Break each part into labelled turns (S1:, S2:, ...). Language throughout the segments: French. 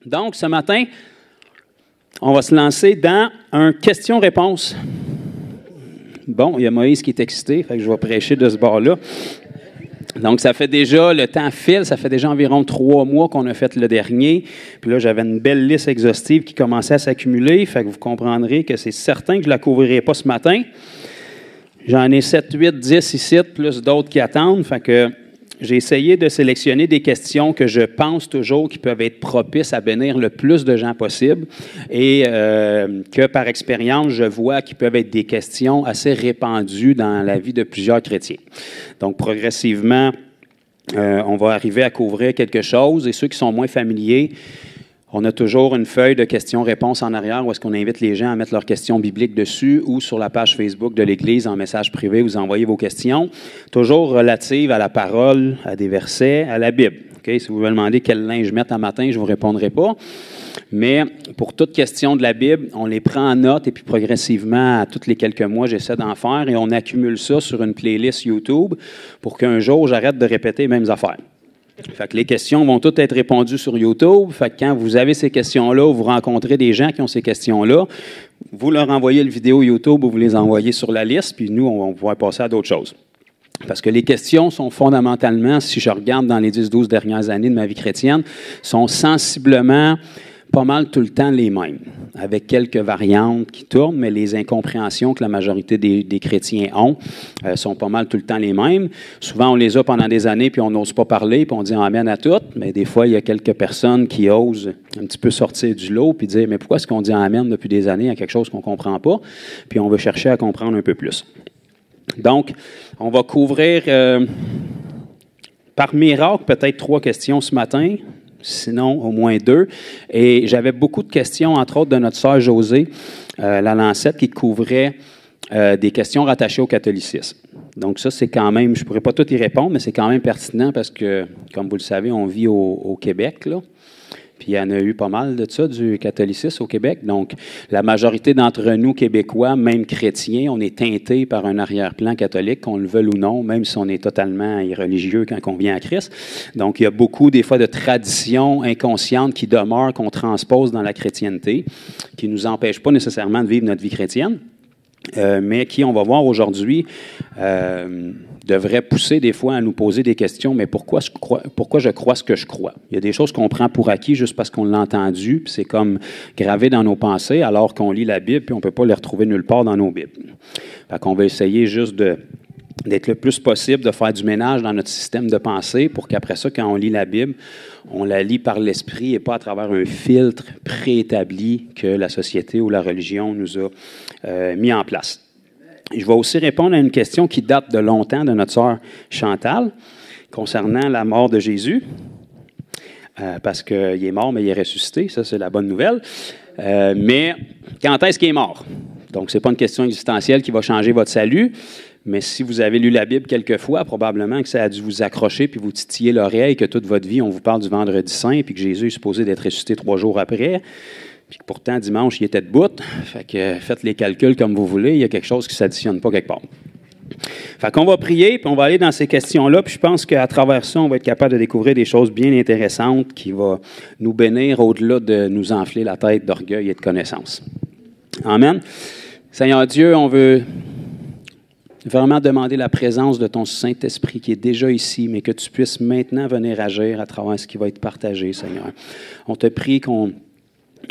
S1: Donc, ce matin, on va se lancer dans un question-réponse. Bon, il y a Moïse qui est excité, fait que je vais prêcher de ce bord-là. Donc, ça fait déjà, le temps file, ça fait déjà environ 3 mois qu'on a fait le dernier. Puis là, j'avais une belle liste exhaustive qui commençait à s'accumuler, fait que vous comprendrez que c'est certain que je ne la couvrirai pas ce matin. J'en ai 7, 8, 10 ici, plus d'autres qui attendent, fait que j'ai essayé de sélectionner des questions que je pense toujours qui peuvent être propices à bénir le plus de gens possible et que, par expérience, je vois qui peuvent être des questions assez répandues dans la vie de plusieurs chrétiens. Donc, progressivement, on va arriver à couvrir quelque chose et ceux qui sont moins familiers, on a toujours une feuille de questions-réponses en arrière où est-ce qu'on invite les gens à mettre leurs questions bibliques dessus ou sur la page Facebook de l'Église en message privé, vous envoyez vos questions, toujours relatives à la parole, à des versets, à la Bible. Okay? Si vous me demandez quel linge mettre un matin, je ne vous répondrai pas. Mais pour toute question de la Bible, on les prend en note et puis progressivement, à tous les quelques mois, j'essaie d'en faire et on accumule ça sur une playlist YouTube pour qu'un jour, j'arrête de répéter les mêmes affaires. Fait que les questions vont toutes être répondues sur YouTube. Fait que quand vous avez ces questions-là, vous rencontrez des gens qui ont ces questions-là, vous leur envoyez le vidéo YouTube ou vous les envoyez sur la liste, puis nous, on va pouvoir passer à d'autres choses. Parce que les questions sont fondamentalement, si je regarde dans les 10-12 dernières années de ma vie chrétienne, sont sensiblement pas mal tout le temps les mêmes, avec quelques variantes qui tournent, mais les incompréhensions que la majorité des chrétiens ont sont pas mal tout le temps les mêmes. Souvent, on les a pendant des années, puis on n'ose pas parler, puis on dit « Amen » à toutes, mais des fois, il y a quelques personnes qui osent un petit peu sortir du lot, puis dire « Mais pourquoi est-ce qu'on dit « Amen » depuis des années à quelque chose qu'on ne comprend pas? » Puis on veut chercher à comprendre un peu plus. Donc, on va couvrir, par miracle, peut-être 3 questions ce matin, sinon au moins 2. Et j'avais beaucoup de questions, entre autres de notre sœur Josée, la Lancette, qui couvrait des questions rattachées au catholicisme. Donc ça, c'est quand même, je ne pourrais pas tout y répondre, mais c'est quand même pertinent parce que, comme vous le savez, on vit au Québec, là. Puis il y en a eu pas mal de ça, du catholicisme au Québec. Donc, la majorité d'entre nous, Québécois, même chrétiens, on est teintés par un arrière-plan catholique, qu'on le veuille ou non, même si on est totalement irreligieux quand on vient à Christ. Donc, il y a beaucoup, des fois, de traditions inconscientes qui demeurent, qu'on transpose dans la chrétienté, qui ne nous empêchent pas nécessairement de vivre notre vie chrétienne. Mais qui, on va voir aujourd'hui, devrait pousser des fois à nous poser des questions, mais pourquoi je crois ce que je crois? Il y a des choses qu'on prend pour acquis juste parce qu'on l'a entendu, puis c'est comme gravé dans nos pensées, alors qu'on lit la Bible, puis on ne peut pas les retrouver nulle part dans nos Bibles. Fait qu'on va essayer juste d'être le plus possible, de faire du ménage dans notre système de pensée pour qu'après ça, quand on lit la Bible, on la lit par l'esprit et pas à travers un filtre préétabli que la société ou la religion nous a mis en place. Je vais aussi répondre à une question qui date de longtemps de notre sœur Chantal concernant la mort de Jésus, parce qu'il est mort, mais il est ressuscité. Ça, c'est la bonne nouvelle. Mais quand est-ce qu'il est mort? Donc, ce n'est pas une question existentielle qui va changer votre salut. Mais si vous avez lu la Bible quelques fois, probablement que ça a dû vous accrocher puis vous titiller l'oreille que toute votre vie, on vous parle du vendredi saint puis que Jésus est supposé d'être ressuscité 3 jours après. Puis que pourtant, dimanche, il était debout. Fait que faites les calculs comme vous voulez. Il y a quelque chose qui ne s'additionne pas quelque part. Fait qu'on va prier puis on va aller dans ces questions-là. Puis je pense qu'à travers ça, on va être capable de découvrir des choses bien intéressantes qui vont nous bénir au-delà de nous enfler la tête d'orgueil et de connaissance. Amen. Seigneur Dieu, on veut vraiment demander la présence de ton Saint-Esprit qui est déjà ici, mais que tu puisses maintenant venir agir à travers ce qui va être partagé, Seigneur. On te prie qu'on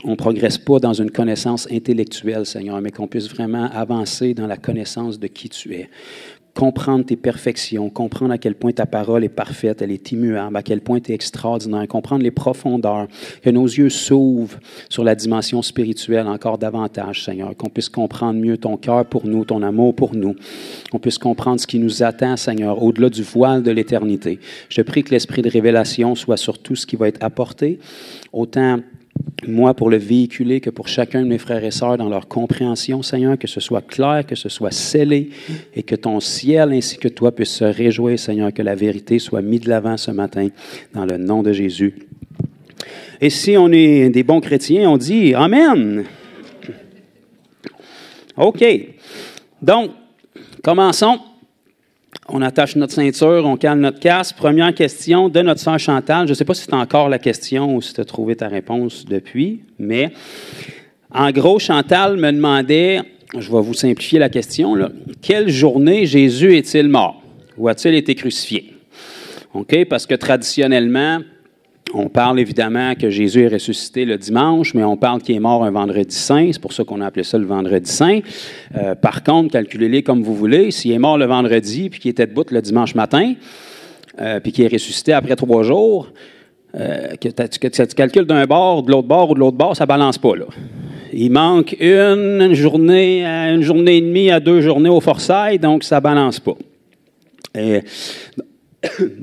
S1: ne progresse pas dans une connaissance intellectuelle, Seigneur, mais qu'on puisse vraiment avancer dans la connaissance de qui tu es. Comprendre tes perfections, comprendre à quel point ta parole est parfaite, elle est immuable, à quel point tu es extraordinaire, comprendre les profondeurs, que nos yeux s'ouvrent sur la dimension spirituelle encore davantage, Seigneur, qu'on puisse comprendre mieux ton cœur pour nous, ton amour pour nous, qu'on puisse comprendre ce qui nous attend, Seigneur, au-delà du voile de l'éternité. Je prie que l'esprit de révélation soit sur tout ce qui va être apporté, autant moi pour le véhiculer que pour chacun de mes frères et sœurs dans leur compréhension, Seigneur, que ce soit clair, que ce soit scellé et que ton ciel ainsi que toi puissent se réjouir, Seigneur, que la vérité soit mise de l'avant ce matin dans le nom de Jésus. Et si on est des bons chrétiens, on dit Amen. OK. Donc, commençons. On attache notre ceinture, on cale notre casque. Première question de notre sœur Chantal. Je ne sais pas si c'est encore la question ou si tu as trouvé ta réponse depuis, mais en gros, Chantal me demandait, je vais vous simplifier la question, là, quelle journée Jésus est-il mort ou a-t-il été crucifié? OK? Parce que traditionnellement, on parle évidemment que Jésus est ressuscité le dimanche, mais on parle qu'il est mort un vendredi saint. C'est pour ça qu'on a appelé ça le vendredi saint. Par contre, calculez-les comme vous voulez. S'il est mort le vendredi puis qu'il était debout le dimanche matin, puis qu'il est ressuscité après 3 jours, que tu calcules d'un bord, de l'autre bord ou de l'autre bord, ça ne balance pas, là. Il manque une journée et demie à 2 journées au Forsyth, donc ça ne balance pas.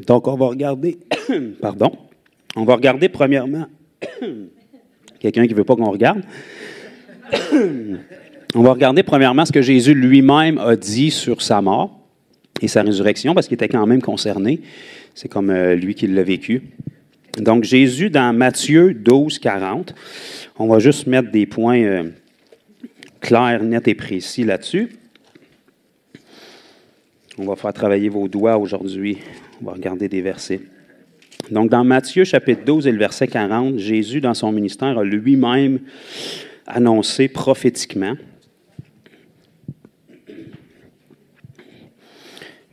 S1: Donc, on va regarder... Pardon. On va regarder premièrement... Quelqu'un qui ne veut pas qu'on regarde. On va regarder premièrement ce que Jésus lui-même a dit sur sa mort et sa résurrection, parce qu'il était quand même concerné. C'est comme lui qui l'a vécu. Donc, Jésus, dans Matthieu 12, 40, on va juste mettre des points clairs, nets et précis là-dessus. On va faire travailler vos doigts aujourd'hui. On va regarder des versets. Donc, dans Matthieu, chapitre 12 et le verset 40, Jésus, dans son ministère, a lui-même annoncé prophétiquement.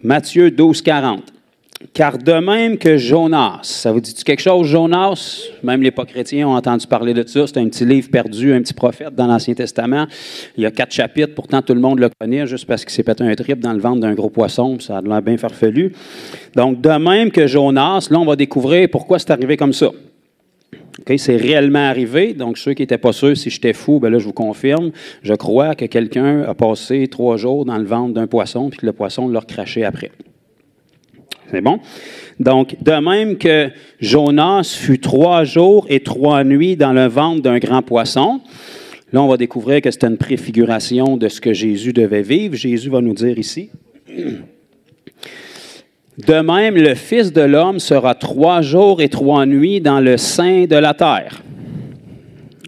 S1: Matthieu 12, 40. Car de même que Jonas, ça vous dit-tu quelque chose, Jonas? Même les pas-chrétiens ont entendu parler de ça. C'est un petit livre perdu, un petit prophète dans l'Ancien Testament. Il y a 4 chapitres, pourtant tout le monde le connaît, juste parce qu'il s'est pété un trip dans le ventre d'un gros poisson, ça a l'air bien farfelu. Donc, de même que Jonas, là, on va découvrir pourquoi c'est arrivé comme ça. Okay, c'est réellement arrivé. Donc, ceux qui n'étaient pas sûrs si j'étais fou, ben là, je vous confirme. Je crois que quelqu'un a passé 3 jours dans le ventre d'un poisson, puis que le poisson l'a recraché après. C'est bon? Donc, de même que Jonas fut 3 jours et 3 nuits dans le ventre d'un grand poisson, là, on va découvrir que c'est une préfiguration de ce que Jésus devait vivre. Jésus va nous dire ici. De même, le Fils de l'homme sera 3 jours et 3 nuits dans le sein de la terre.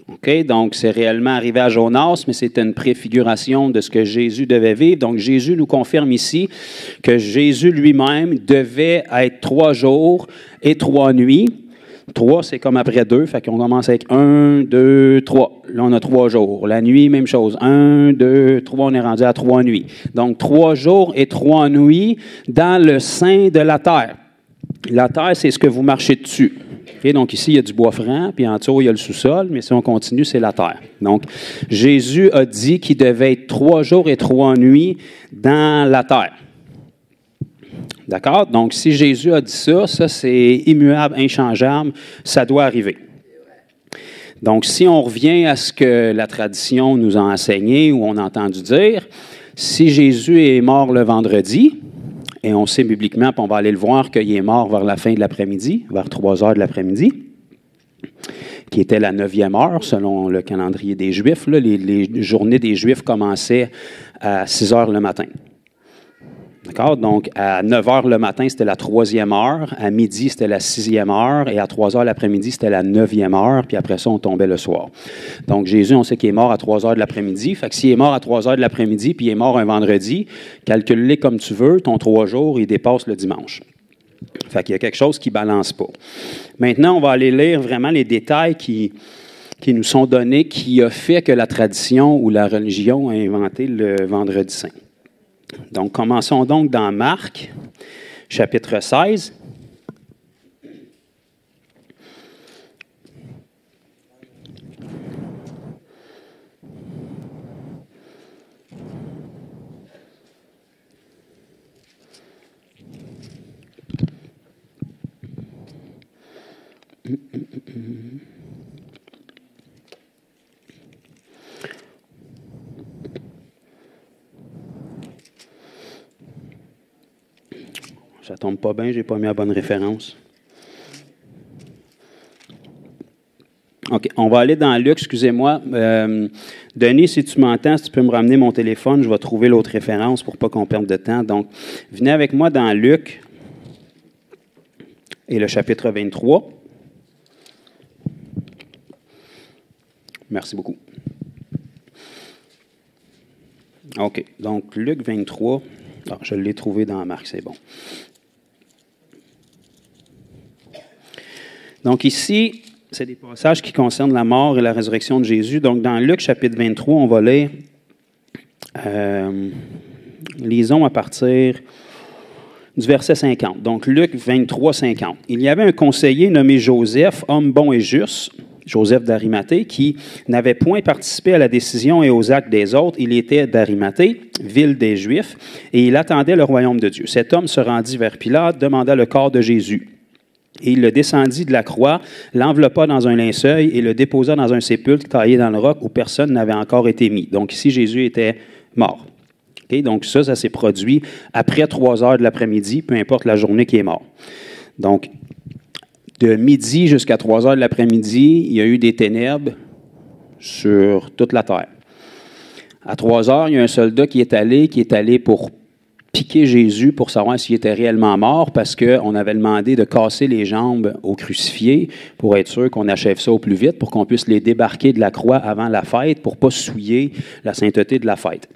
S1: OK? Donc, c'est réellement arrivé à Jonas, mais c'est une préfiguration de ce que Jésus devait vivre. Donc, Jésus nous confirme ici que Jésus lui-même devait être 3 jours et 3 nuits. 3, c'est comme après 2, fait qu'on commence avec 1, 2, 3. Là, on a 3 jours. La nuit, même chose. 1, 2, 3, on est rendu à 3 nuits. Donc, 3 jours et 3 nuits dans le sein de la terre. La terre, c'est ce que vous marchez dessus. Okay, donc ici, il y a du bois franc, puis en dessous, il y a le sous-sol, mais si on continue, c'est la terre. Donc, Jésus a dit qu'il devait être 3 jours et 3 nuits dans la terre. D'accord? Donc, si Jésus a dit ça, ça c'est immuable, inchangeable, ça doit arriver. Donc, si on revient à ce que la tradition nous a enseigné ou on a entendu dire, si Jésus est mort le vendredi, et on sait bibliquement, puis on va aller le voir, qu'il est mort vers la fin de l'après-midi, vers 3 heures de l'après-midi, qui était la 9e heure, selon le calendrier des Juifs. Là, les journées des Juifs commençaient à 6 heures le matin. D'accord? Donc, à 9 heures le matin, c'était la 3e heure. À midi, c'était la 6e heure. Et à 3 heures l'après-midi, c'était la 9e heure. Puis après ça, on tombait le soir. Donc, Jésus, on sait qu'il est mort à 3 heures de l'après-midi. Fait que s'il est mort à 3 heures de l'après-midi, puis il est mort un vendredi, calcule-les comme tu veux. Ton 3 jours, il dépasse le dimanche. Fait qu'il y a quelque chose qui ne balance pas. Maintenant, on va aller lire vraiment les détails qui nous sont donnés, qui a fait que la tradition ou la religion a inventé le vendredi saint. Donc, commençons donc dans Marc, chapitre 16. Ça tombe pas bien, je n'ai pas mis la bonne référence. OK, on va aller dans Luc, excusez-moi. Denis, si tu m'entends, si tu peux me ramener mon téléphone, je vais trouver l'autre référence pour pas qu'on perde de temps. Donc, venez avec moi dans Luc et le chapitre 23. Merci beaucoup. OK, donc Luc 23. Ah, je l'ai trouvé dans Marc, c'est bon. Donc ici, c'est des passages qui concernent la mort et la résurrection de Jésus. Donc dans Luc chapitre 23, on va lire, lisons à partir du verset 50. Donc Luc 23, 50. Il y avait un conseiller nommé Joseph, homme bon et juste, Joseph d'Arimathée, qui n'avait point participé à la décision et aux actes des autres. Il était d'Arimathée, ville des Juifs, et il attendait le royaume de Dieu. Cet homme se rendit vers Pilate, demanda le corps de Jésus. Et il le descendit de la croix, l'enveloppa dans un linceul et le déposa dans un sépulcre taillé dans le roc où personne n'avait encore été mis. Donc ici, Jésus était mort. Okay? Donc ça s'est produit après 3 heures de l'après-midi, peu importe la journée qui est mort. Donc, de midi jusqu'à 3 heures de l'après-midi, il y a eu des ténèbres sur toute la terre. À 3 heures, il y a un soldat qui est allé pour piquer Jésus pour savoir s'il était réellement mort parce qu'on avait demandé de casser les jambes au crucifié pour être sûr qu'on achève ça au plus vite, pour qu'on puisse les débarquer de la croix avant la fête pour ne pas souiller la sainteté de la fête.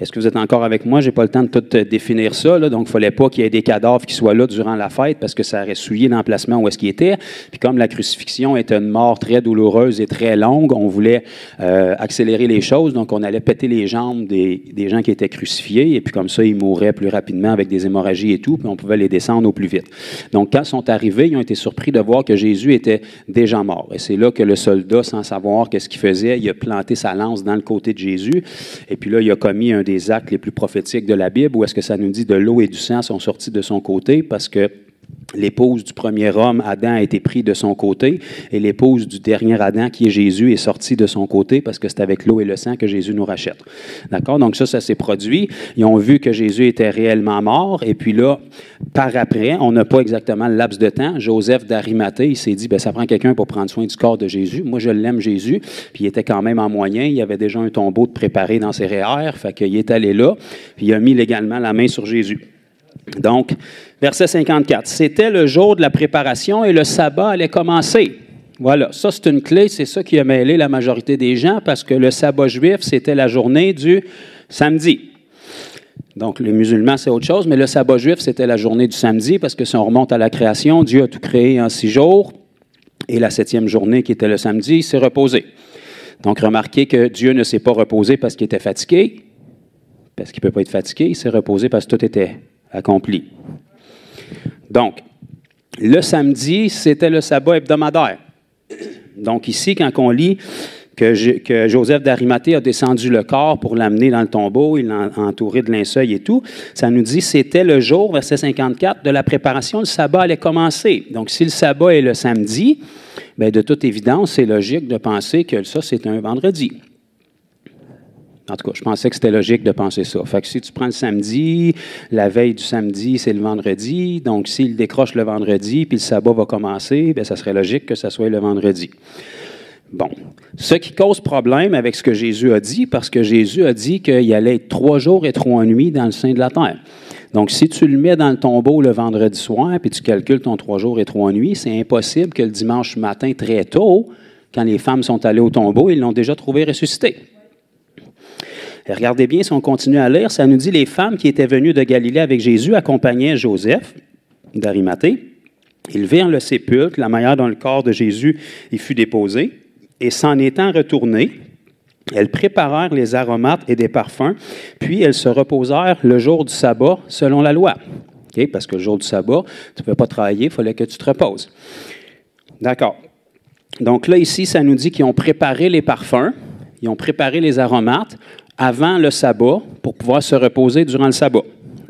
S1: Est-ce que vous êtes encore avec moi? Je n'ai pas le temps de tout définir ça, là, donc il ne fallait pas qu'il y ait des cadavres qui soient là durant la fête parce que ça aurait souillé l'emplacement où est-ce qu'il était. Puis comme la crucifixion était une mort très douloureuse et très longue, on voulait accélérer les choses, donc on allait péter les jambes des gens qui étaient crucifiés et puis comme ça, ils mouraient plus rapidement avec des hémorragies et tout, puis on pouvait les descendre au plus vite. Donc, quand ils sont arrivés, ils ont été surpris de voir que Jésus était déjà mort. Et c'est là que le soldat, sans savoir qu'est-ce qu'il faisait, il a planté sa lance dans le côté de Jésus. Et puis là, il a commis un des actes les plus prophétiques de la Bible, où est-ce que ça nous dit de l'eau et du sang sont sortis de son côté, parce que l'épouse du premier homme, Adam, a été prise de son côté, et l'épouse du dernier Adam, qui est Jésus, est sortie de son côté, parce que c'est avec l'eau et le sang que Jésus nous rachète. D'accord? Donc ça s'est produit. Ils ont vu que Jésus était réellement mort, et puis là, par après, on n'a pas exactement le laps de temps. Joseph d'Arimathée, il s'est dit, bien, ça prend quelqu'un pour prendre soin du corps de Jésus. Moi, je l'aime, Jésus, puis il était quand même en moyen. Il y avait déjà un tombeau de préparé dans ses REER, fait qu'il est allé là, puis il a mis légalement la main sur Jésus. Donc, verset 54, c'était le jour de la préparation et le sabbat allait commencer. Voilà, ça c'est une clé, c'est ça qui a mêlé la majorité des gens parce que le sabbat juif, c'était la journée du samedi. Donc, les musulmans, c'est autre chose, mais le sabbat juif, c'était la journée du samedi parce que si on remonte à la création, Dieu a tout créé en 6 jours et la 7e journée qui était le samedi, il s'est reposé. Donc, remarquez que Dieu ne s'est pas reposé parce qu'il était fatigué, parce qu'il ne peut pas être fatigué, il s'est reposé parce que tout était accompli. Donc, le samedi, c'était le sabbat hebdomadaire. Donc ici, quand on lit que Joseph d'Arimathée a descendu le corps pour l'amener dans le tombeau, il l'a entouré de linceul et tout, ça nous dit c'était le jour, verset 54, de la préparation, le sabbat allait commencer. Donc si le sabbat est le samedi, bien, de toute évidence, c'est logique de penser que ça, c'est un vendredi. En tout cas, je pensais que c'était logique de penser ça. Fait que si tu prends le samedi, la veille du samedi, c'est le vendredi. Donc, s'il décroche le vendredi, puis le sabbat va commencer, bien, ça serait logique que ça soit le vendredi. Bon. Ce qui cause problème avec ce que Jésus a dit, parce que Jésus a dit qu'il allait être 3 jours et 3 nuits dans le sein de la terre. Donc, si tu le mets dans le tombeau le vendredi soir, puis tu calcules ton 3 jours et 3 nuits, c'est impossible que le dimanche matin, très tôt, quand les femmes sont allées au tombeau, ils l'ont déjà trouvé ressuscité. Et regardez bien, si on continue à lire, ça nous dit les femmes qui étaient venues de Galilée avec Jésus accompagnaient Joseph d'Arimathée. Ils virent le sépulcre, la manière dont le corps de Jésus y fut déposé, et s'en étant retournées, elles préparèrent les aromates et des parfums, puis elles se reposèrent le jour du sabbat selon la loi. Okay? Parce que le jour du sabbat, tu ne pouvais pas travailler, il fallait que tu te reposes. D'accord. Donc là, ici, ça nous dit qu'ils ont préparé les parfums, ils ont préparé les aromates avant le sabbat pour pouvoir se reposer durant le sabbat.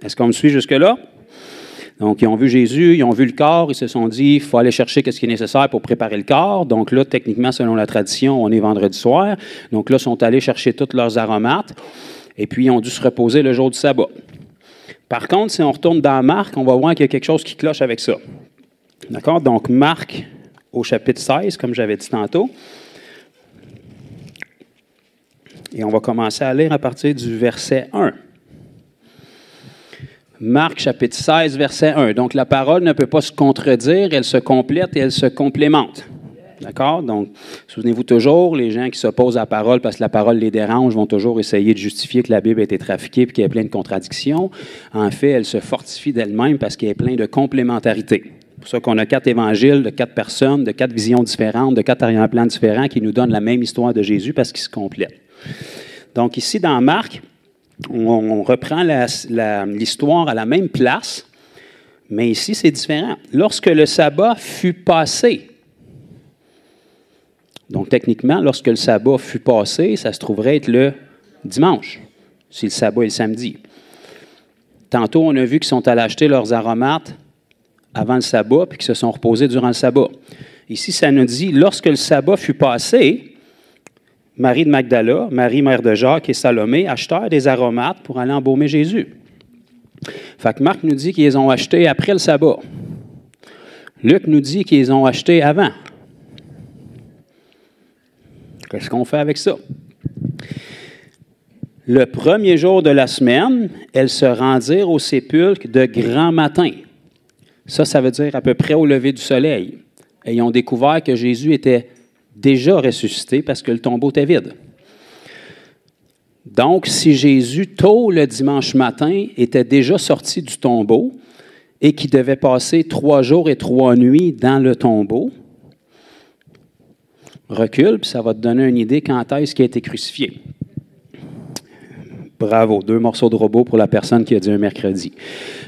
S1: Est-ce qu'on me suit jusque-là? Donc, ils ont vu Jésus, ils ont vu le corps, ils se sont dit, il faut aller chercher ce qui est nécessaire pour préparer le corps. Donc là, techniquement, selon la tradition, on est vendredi soir. Donc là, ils sont allés chercher tous leurs aromates et puis ils ont dû se reposer le jour du sabbat. Par contre, si on retourne dans Marc, on va voir qu'il y a quelque chose qui cloche avec ça. D'accord? Donc, Marc, au chapitre 16, comme j'avais dit tantôt. Et on va commencer à lire à partir du verset 1. Marc, chapitre 16, verset 1. Donc, la parole ne peut pas se contredire, elle se complète et elle se complémente. D'accord? Donc, souvenez-vous toujours, les gens qui s'opposent à la parole parce que la parole les dérange vont toujours essayer de justifier que la Bible a été trafiquée et qu'il y a plein de contradictions. En fait, elle se fortifie d'elle-même parce qu'il y a plein de complémentarité. C'est pour ça qu'on a 4 évangiles de 4 personnes, de 4 visions différentes, de 4 arrière-plans différents qui nous donnent la même histoire de Jésus parce qu'ils se complètent. Donc, ici, dans Marc, on reprend l'histoire à la même place, mais ici, c'est différent. Lorsque le sabbat fut passé, donc techniquement, lorsque le sabbat fut passé, ça se trouverait être le dimanche, si le sabbat est le samedi. Tantôt, on a vu qu'ils sont allés acheter leurs aromates avant le sabbat, puis qu'ils se sont reposés durant le sabbat. Ici, ça nous dit, lorsque le sabbat fut passé, Marie de Magdala, Marie, mère de Jacques et Salomé achetèrent des aromates pour aller embaumer Jésus. Fait que Marc nous dit qu'ils les ont achetés après le sabbat. Luc nous dit qu'ils les ont achetés avant. Qu'est-ce qu'on fait avec ça? Le premier jour de la semaine, elles se rendirent au sépulcre de grand matin. Ça veut dire à peu près au lever du soleil. Et ils ont découvert que Jésus était déjà ressuscité parce que le tombeau était vide. Donc, si Jésus, tôt le dimanche matin, était déjà sorti du tombeau et qu'il devait passer 3 jours et 3 nuits dans le tombeau, recule, puis ça va te donner une idée quand est-ce qu'il a été crucifié. Bravo, 2 morceaux de robot pour la personne qui a dit un mercredi.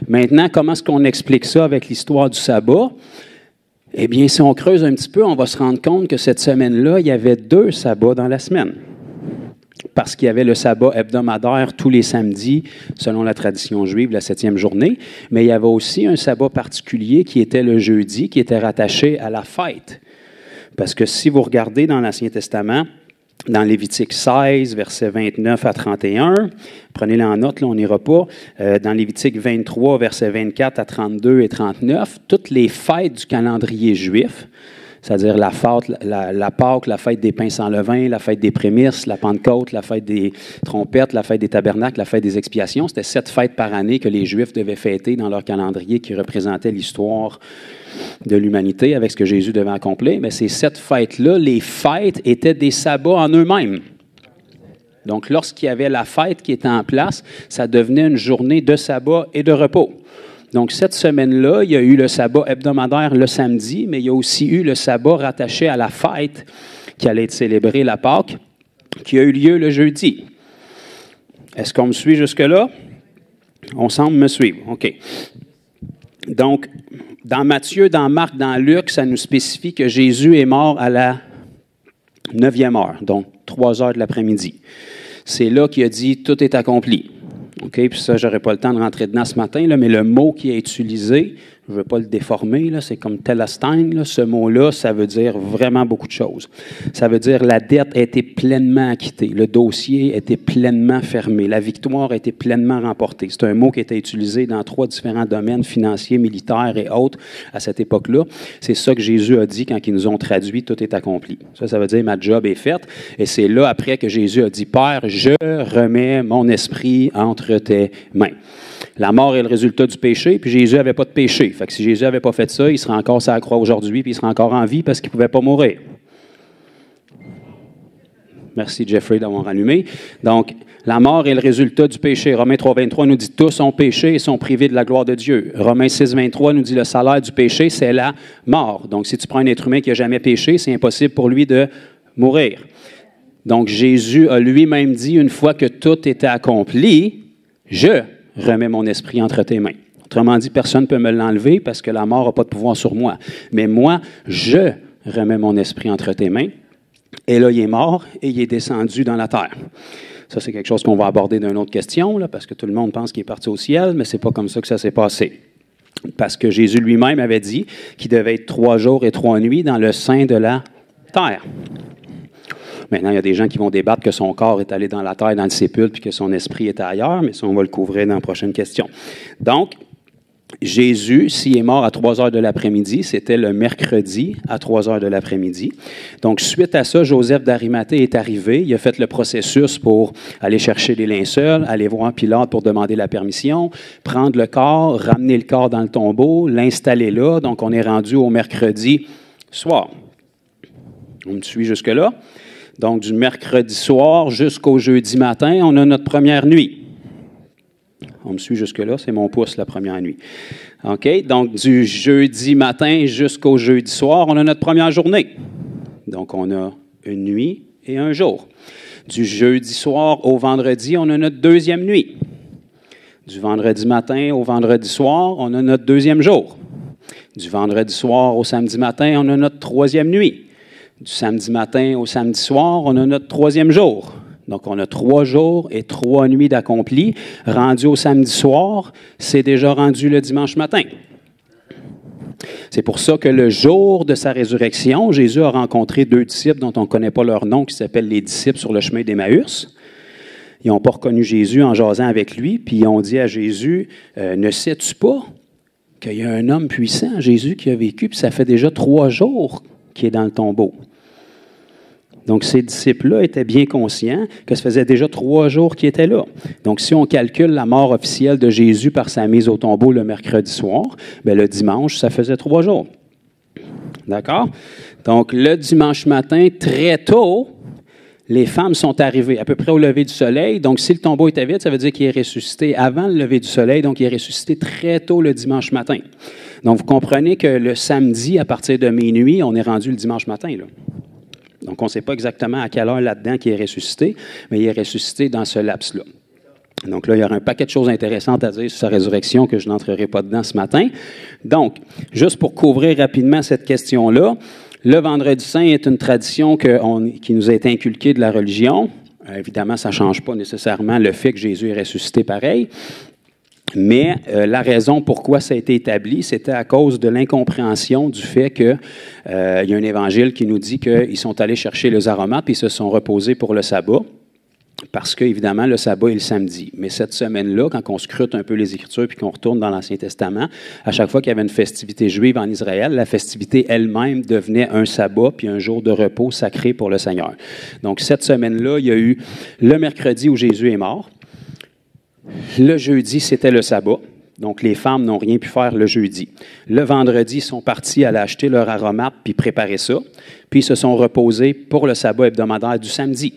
S1: Maintenant, comment est-ce qu'on explique ça avec l'histoire du sabbat? Eh bien, si on creuse un petit peu, on va se rendre compte que cette semaine-là, il y avait 2 sabbats dans la semaine. Parce qu'il y avait le sabbat hebdomadaire tous les samedis, selon la tradition juive, la 7e journée. Mais il y avait aussi un sabbat particulier qui était le jeudi, qui était rattaché à la fête. Parce que si vous regardez dans l'Ancien Testament, dans Lévitique 16, versets 29 à 31, prenez-les en note, là, on n'ira pas. Dans Lévitique 23, versets 24 à 32 et 39, toutes les fêtes du calendrier juif, c'est-à-dire la Pâque, la fête des pains sans levain, la fête des prémices, la Pentecôte, la fête des trompettes, la fête des tabernacles, la fête des expiations. C'était 7 fêtes par année que les Juifs devaient fêter dans leur calendrier qui représentait l'histoire de l'humanité avec ce que Jésus devait accomplir. Mais ces 7 fêtes-là, les fêtes étaient des sabbats en eux-mêmes. Donc, lorsqu'il y avait la fête qui était en place, ça devenait une journée de sabbat et de repos. Donc, cette semaine-là, il y a eu le sabbat hebdomadaire le samedi, mais il y a aussi eu le sabbat rattaché à la fête qui allait être célébrée, la Pâque, qui a eu lieu le jeudi. Est-ce qu'on me suit jusque-là? On semble me suivre. OK. Donc, dans Matthieu, dans Marc, dans Luc, ça nous spécifie que Jésus est mort à la 9e heure, donc 3 heures de l'après-midi. C'est là qu'il a dit « Tout est accompli ». OK, puis ça, je n'aurai pas le temps de rentrer dedans ce matin, là, mais le mot qui est utilisé, je ne veux pas le déformer, là, c'est comme telestin, là, ce mot-là, ça veut dire vraiment beaucoup de choses. Ça veut dire la dette a été pleinement acquittée, le dossier a été pleinement fermé, la victoire a été pleinement remportée. C'est un mot qui était utilisé dans 3 différents domaines financiers, militaires et autres à cette époque-là. C'est ça que Jésus a dit quand ils nous ont traduit « Tout est accompli ». Ça veut dire « Ma job est faite ». Et c'est là, après, que Jésus a dit « Père, je remets mon esprit entre tes mains ». La mort est le résultat du péché, puis Jésus n'avait pas de péché. Fait que si Jésus n'avait pas fait ça, il serait encore sur la croix aujourd'hui, puis il serait encore en vie parce qu'il ne pouvait pas mourir. Merci Jeffrey d'avoir allumé. Donc, la mort est le résultat du péché. Romains 3,23 nous dit « Tous ont péché et sont privés de la gloire de Dieu ». Romains 6,23 nous dit « Le salaire du péché, c'est la mort ». Donc, si tu prends un être humain qui n'a jamais péché, c'est impossible pour lui de mourir. Donc, Jésus a lui-même dit, une fois que tout était accompli, « Je remets mon esprit entre tes mains ». Autrement dit, personne ne peut me l'enlever parce que la mort n'a pas de pouvoir sur moi. Mais moi, je remets mon esprit entre tes mains. Et là, il est mort et il est descendu dans la terre. Ça, c'est quelque chose qu'on va aborder d'une autre question, là, parce que tout le monde pense qu'il est parti au ciel, mais ce n'est pas comme ça que ça s'est passé. Parce que Jésus lui-même avait dit qu'il devait être 3 jours et 3 nuits dans le sein de la terre. Maintenant, il y a des gens qui vont débattre que son corps est allé dans la terre, dans le sépulcre, puis que son esprit est ailleurs, mais ça, on va le couvrir dans la prochaine question. Donc, Jésus, s'il est mort à 3 heures de l'après-midi, c'était le mercredi à 3 heures de l'après-midi. Donc, suite à ça, Joseph d'Arimathée est arrivé. Il a fait le processus pour aller chercher les linceuls, aller voir Pilate pour demander la permission, prendre le corps, ramener le corps dans le tombeau, l'installer là. Donc, on est rendu au mercredi soir. On me suit jusque-là? Donc, du mercredi soir jusqu'au jeudi matin, on a notre première nuit. On me suit jusque-là, c'est mon pouce, la première nuit. OK? Donc, du jeudi matin jusqu'au jeudi soir, on a notre première journée. Donc, on a une nuit et un jour. Du jeudi soir au vendredi, on a notre deuxième nuit. Du vendredi matin au vendredi soir, on a notre deuxième jour. Du vendredi soir au samedi matin, on a notre troisième nuit. Du samedi matin au samedi soir, on a notre troisième jour. Donc, on a 3 jours et 3 nuits d'accompli. Rendu au samedi soir, c'est déjà rendu le dimanche matin. C'est pour ça que le jour de sa résurrection, Jésus a rencontré 2 disciples dont on ne connaît pas leur nom, qui s'appellent les disciples sur le chemin d'Emmaüs. Ils n'ont pas reconnu Jésus en jasant avec lui, puis ils ont dit à Jésus, « Ne sais-tu pas qu'il y a un homme puissant, Jésus, qui a vécu, puis ça fait déjà 3 jours qu'il est dans le tombeau. » Donc, ces disciples-là étaient bien conscients que ça faisait déjà 3 jours qu'ils étaient là. Donc, si on calcule la mort officielle de Jésus par sa mise au tombeau le mercredi soir, bien, le dimanche, ça faisait 3 jours. D'accord? Donc, le dimanche matin, très tôt, les femmes sont arrivées, à peu près au lever du soleil. Donc, si le tombeau était vide, ça veut dire qu'il est ressuscité avant le lever du soleil. Donc, il est ressuscité très tôt le dimanche matin. Donc, vous comprenez que le samedi, à partir de minuit, on est rendu le dimanche matin, là. Donc, on ne sait pas exactement à quelle heure là-dedans qu'il est ressuscité, mais il est ressuscité dans ce laps-là. Donc là, il y aura un paquet de choses intéressantes à dire sur sa résurrection que je n'entrerai pas dedans ce matin. Donc, juste pour couvrir rapidement cette question-là, le Vendredi saint est une tradition qui nous a été inculquée de la religion. Évidemment, ça ne change pas nécessairement le fait que Jésus est ressuscité pareil. Mais la raison pourquoi ça a été établi, c'était à cause de l'incompréhension du fait qu'il y a un évangile qui nous dit qu'ils sont allés chercher les aromates et ils se sont reposés pour le sabbat, parce qu'évidemment, le sabbat est le samedi. Mais cette semaine-là, quand on scrute un peu les Écritures puis qu'on retourne dans l'Ancien Testament, à chaque fois qu'il y avait une festivité juive en Israël, la festivité elle-même devenait un sabbat puis un jour de repos sacré pour le Seigneur. Donc, cette semaine-là, il y a eu le mercredi où Jésus est mort. Le jeudi, c'était le sabbat. Donc, les femmes n'ont rien pu faire le jeudi. Le vendredi, ils sont partis aller acheter leur aromate puis préparer ça. Puis, ils se sont reposés pour le sabbat hebdomadaire du samedi.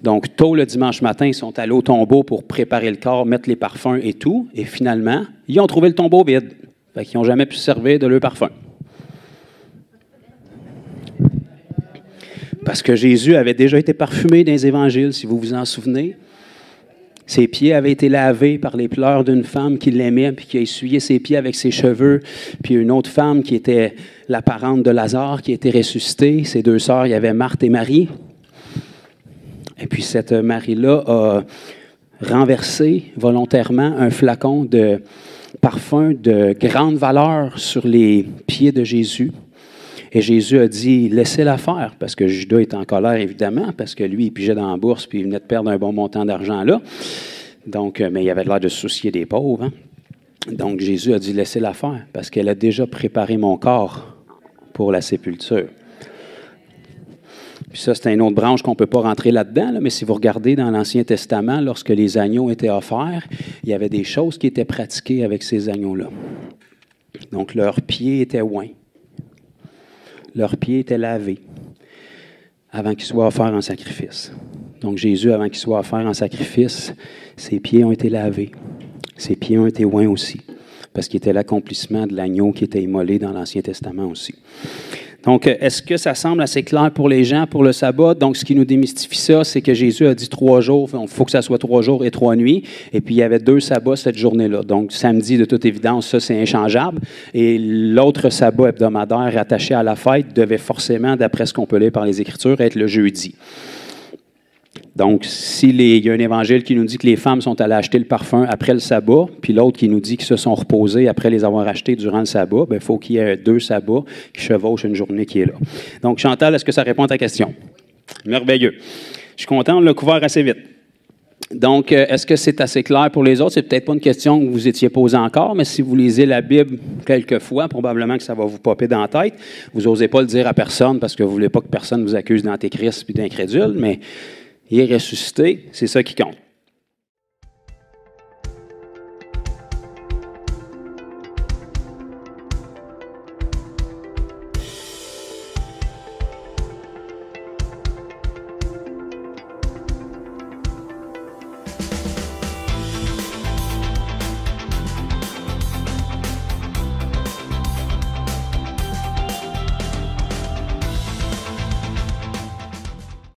S1: Donc, tôt le dimanche matin, ils sont allés au tombeau pour préparer le corps, mettre les parfums et tout. Et finalement, ils ont trouvé le tombeau vide. Fait qu'ils n'ont jamais pu se servir de leur parfum. Parce que Jésus avait déjà été parfumé dans les évangiles, si vous vous en souvenez. Ses pieds avaient été lavés par les pleurs d'une femme qui l'aimait, puis qui a essuyé ses pieds avec ses cheveux. Puis une autre femme qui était la parente de Lazare, qui était ressuscitée. Ses 2 sœurs, il y avait Marthe et Marie. Et puis cette Marie-là a renversé volontairement un flacon de parfum de grande valeur sur les pieds de Jésus. Et Jésus a dit, laissez-la faire, parce que Judas est en colère, évidemment, parce que lui, il pigeait dans la bourse, puis il venait de perdre un bon montant d'argent là. Donc, mais il avait l'air de se soucier des pauvres. Hein? Donc, Jésus a dit, laissez-la faire, parce qu'elle a déjà préparé mon corps pour la sépulture. Puis ça, c'est une autre branche qu'on ne peut pas rentrer là-dedans, là, mais si vous regardez dans l'Ancien Testament, lorsque les agneaux étaient offerts, il y avait des choses qui étaient pratiquées avec ces agneaux-là. Donc, leurs pieds étaient oints. Leurs pieds étaient lavés avant qu'ils soient offerts en sacrifice. Donc, Jésus, avant qu'il soit offert en sacrifice, ses pieds ont été lavés. Ses pieds ont été oints aussi, parce qu'il était l'accomplissement de l'agneau qui était immolé dans l'Ancien Testament aussi. Donc, est-ce que ça semble assez clair pour les gens pour le sabbat? Donc, ce qui nous démystifie ça, c'est que Jésus a dit 3 jours, il faut que ça soit 3 jours et 3 nuits. Et puis, il y avait 2 sabbats cette journée-là. Donc, samedi, de toute évidence, ça, c'est inchangeable. Et l'autre sabbat hebdomadaire rattaché à la fête devait forcément, d'après ce qu'on peut lire par les Écritures, être le jeudi. Donc, il y a un évangile qui nous dit que les femmes sont allées acheter le parfum après le sabbat, puis l'autre qui nous dit qu'ils se sont reposés après les avoir achetés durant le sabbat, il faut qu'il y ait 2 sabbats qui chevauchent une journée qui est là. Donc, Chantal, est-ce que ça répond à ta question? Merveilleux. Je suis content, on l'a couvert assez vite. Donc, est-ce que c'est assez clair pour les autres? C'est peut-être pas une question que vous étiez posée encore, mais si vous lisez la Bible quelques fois, probablement que ça va vous popper dans la tête. Vous n'osez pas le dire à personne parce que vous ne voulez pas que personne vous accuse d'antéchrist et d'incrédule, mais il est ressuscité, c'est ça qui compte.